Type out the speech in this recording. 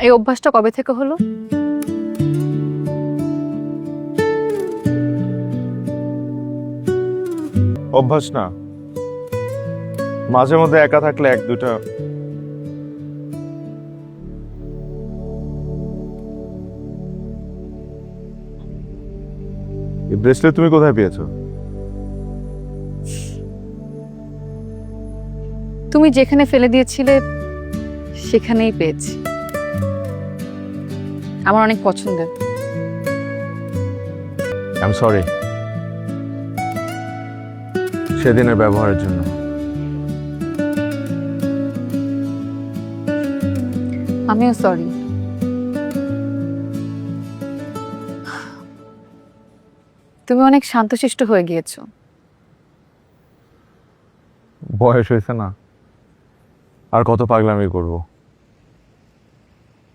এই অভ্যাসটা কবে থেকে হলো? অভ্যাস না, মাঝে মধ্যে একা থাকলে এক দুটা। এই ব্রেসলেট তুমি কোথায় পেয়েছো? তুমি যেখানে ফেলে দিয়েছিলে সেখানেই পেয়েছি। আমার অনেক পছন্দের। আই এম সরি সেদিনের ব্যবহারের জন্য। আমিও সরি। তুমি অনেক শান্তশিষ্ট হয়ে গিয়েছো। বয়স হয়েছে না, আর কত পাগলামি করবো।